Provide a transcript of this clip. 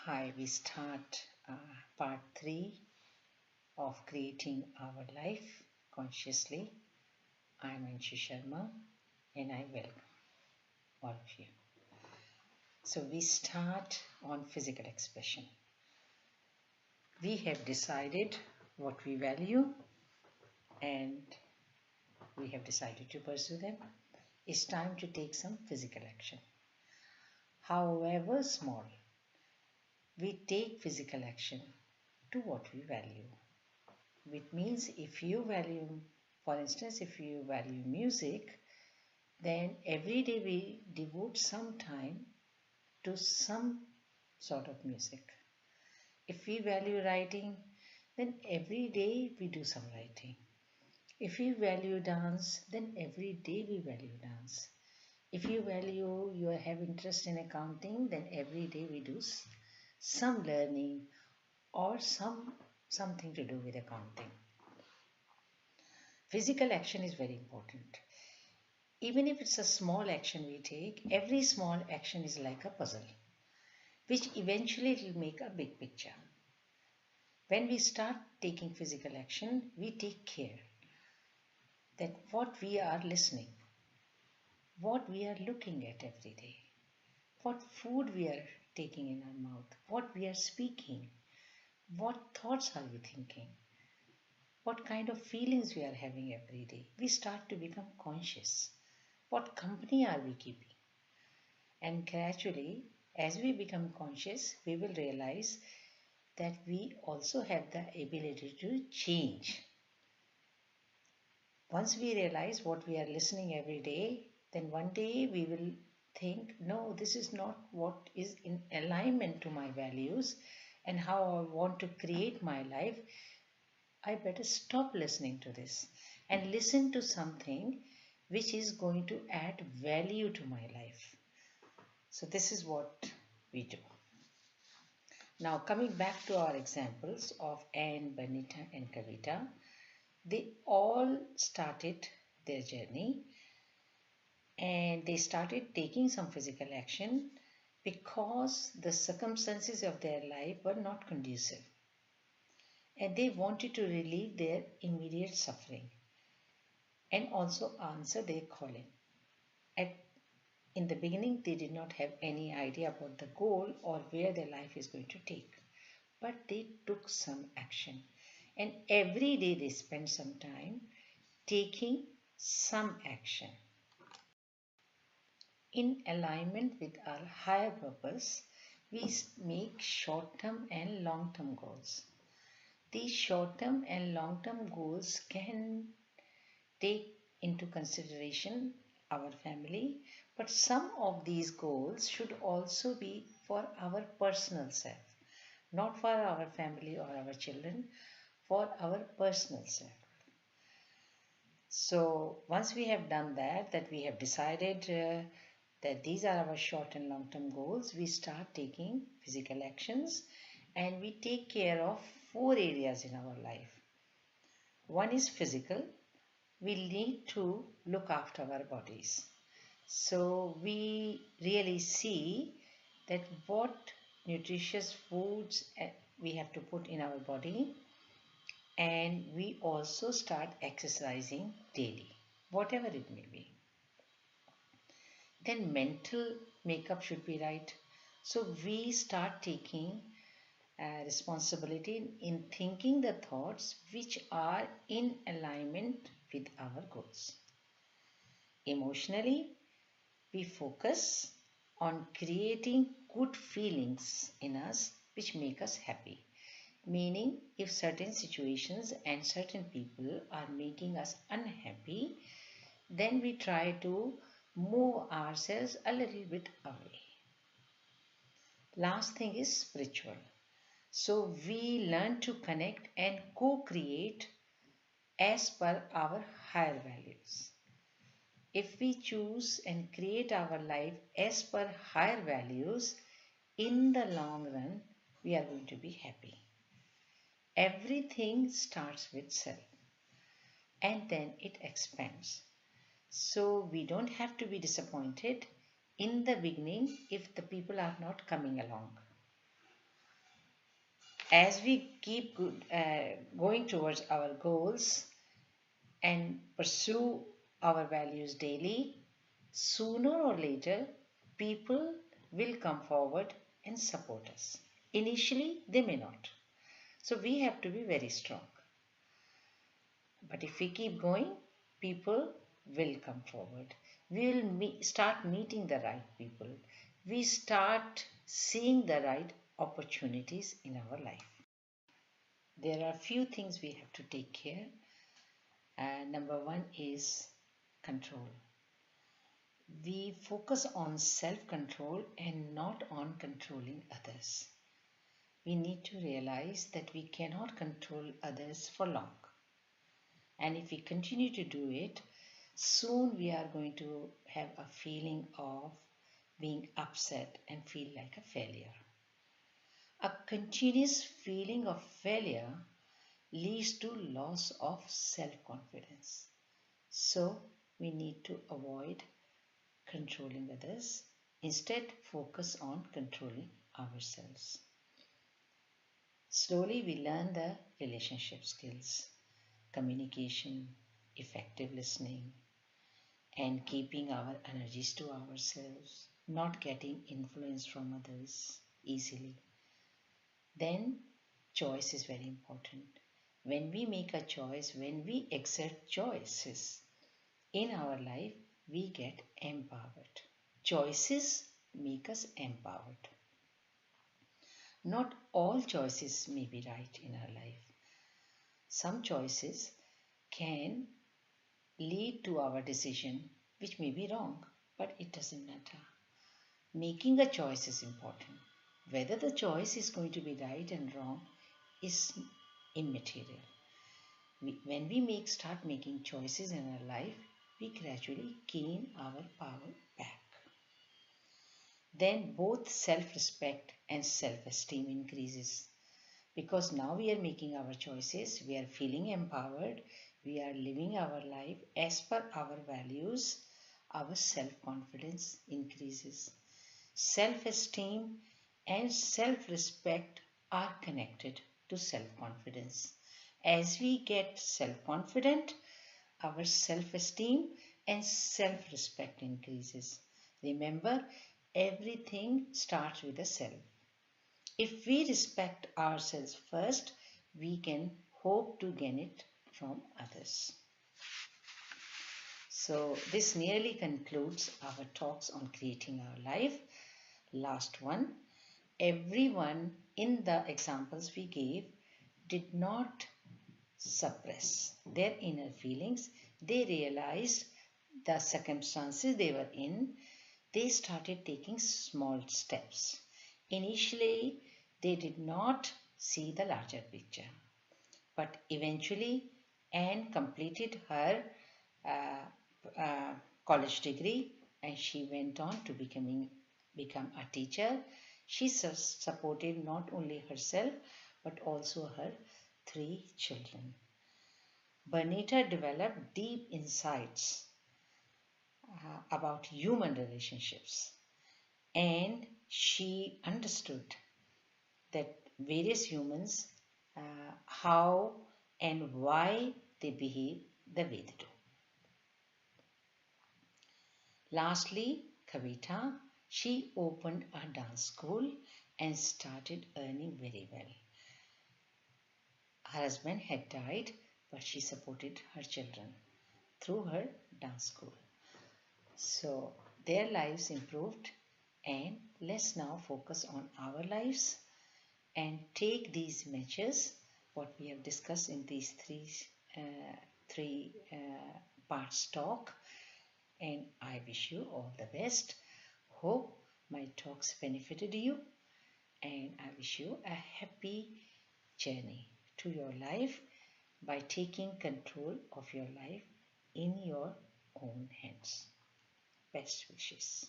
Hi, we start part 3 of creating our life consciously. I'm Anshi Sharma and I welcome all of you. So, we start on physical expression. We have decided what we value and we have decided to pursue them. It's time to take some physical action. However small, we take physical action to what we value. Which means if you value, for instance, if you value music, then every day we devote some time to some sort of music. If we value writing, then every day we do some writing. If we value dance, then every day we value dance. If you have interest in accounting, then every day we do some learning or something to do with accounting. Physical action is very important. Even if it's a small action we take, every small action is like a puzzle, which eventually will make a big picture. When we start taking physical action, we take care that what we are listening, what we are looking at every day, what food we are taking in our mouth, what we are speaking, what thoughts are we thinking, what kind of feelings we are having every day. We start to become conscious. What company are we keeping? And gradually, as we become conscious, we will realize that we also have the ability to change. Once we realize what we are listening every day, then one day we will think, no, this is not what is in alignment to my values and how I want to create my life. I better stop listening to this and listen to something which is going to add value to my life. So this is what we do. Now coming back to our examples of Anne, Benita and Kavita, they all started their journey and they started taking some physical action because the circumstances of their life were not conducive and they wanted to relieve their immediate suffering and also answer their calling. In the beginning, they did not have any idea about the goal or where their life is going to take. But they took some action. And every day they spent some time taking some action. In alignment with our higher purpose, we make short-term and long-term goals. These short-term and long-term goals can take into consideration our family, but some of these goals should also be for our personal self, not for our family or our children, for our personal self. So once we have done that we have decided that these are our short and long term goals, we start taking physical actions and we take care of 4 areas in our life. One is physical. We need to look after our bodies. So we really see that what nutritious foods we have to put in our body, and we also start exercising daily, whatever it may be. Then mental makeup should be right. So we start taking responsibility in thinking the thoughts which are in alignment with our goals. Emotionally, we focus on creating good feelings in us which make us happy. Meaning, if certain situations and certain people are making us unhappy, then we try to move ourselves a little bit away. Last thing is spiritual. So we learn to connect and co-create as per our higher values. If we choose and create our life as per higher values, in the long run, we are going to be happy. Everything starts with self and then it expands. So we don't have to be disappointed in the beginning if the people are not coming along. As we keep going towards our goals and pursue our values daily, sooner or later, people will come forward and support us. Initially, they may not. So we have to be very strong. But if we keep going, people will come forward. We will start meeting the right people. We start seeing the right opportunities in our life. There are a few things we have to take care. Number one is control. We focus on self-control and not on controlling others. We need to realize that we cannot control others for long. And if we continue to do it, soon we are going to have a feeling of being upset and feel like a failure. A continuous feeling of failure leads to loss of self-confidence. So we need to avoid controlling others. Instead, focus on controlling ourselves. Slowly we learn the relationship skills, communication, effective listening, and keeping our energies to ourselves, not getting influence from others easily. Then choice is very important. When we make a choice, when we exert choices in our life, we get empowered. Choices make us empowered. Not all choices may be right in our life. Some choices can lead to our decision which may be wrong, but it doesn't matter. Making a choice is important. Whether the choice is going to be right and wrong is immaterial. When we start making choices in our life, we gradually gain our power back. Then both self-respect and self-esteem increases, because now we are making our choices, we are feeling empowered, we are living our life as per our values, our self-confidence increases. Self-esteem and self-respect are connected to self-confidence. As we get self-confident, our self-esteem and self-respect increases. Remember, everything starts with a self. If we respect ourselves first, we can hope to gain it from others. So this nearly concludes our talks on creating our life. Last one, everyone in the examples we gave did not suppress their inner feelings. They realized the circumstances they were in. They started taking small steps. Initially, they did not see the larger picture, but eventually Anne completed her college degree and she went on to become a teacher. She supported not only herself but also her 3 children. Bernita developed deep insights about human relationships, and she understood that various humans, how and why they behave the way they do. Lastly, Kavita, she opened a dance school and started earning very well. Her husband had died, but she supported her children through her dance school. So their lives improved, and let's now focus on our lives and take these measures, what we have discussed in these three parts talk, and I wish you all the best. Hope my talks benefited you, and I wish you a happy journey to your life by taking control of your life in your own hands. Best wishes.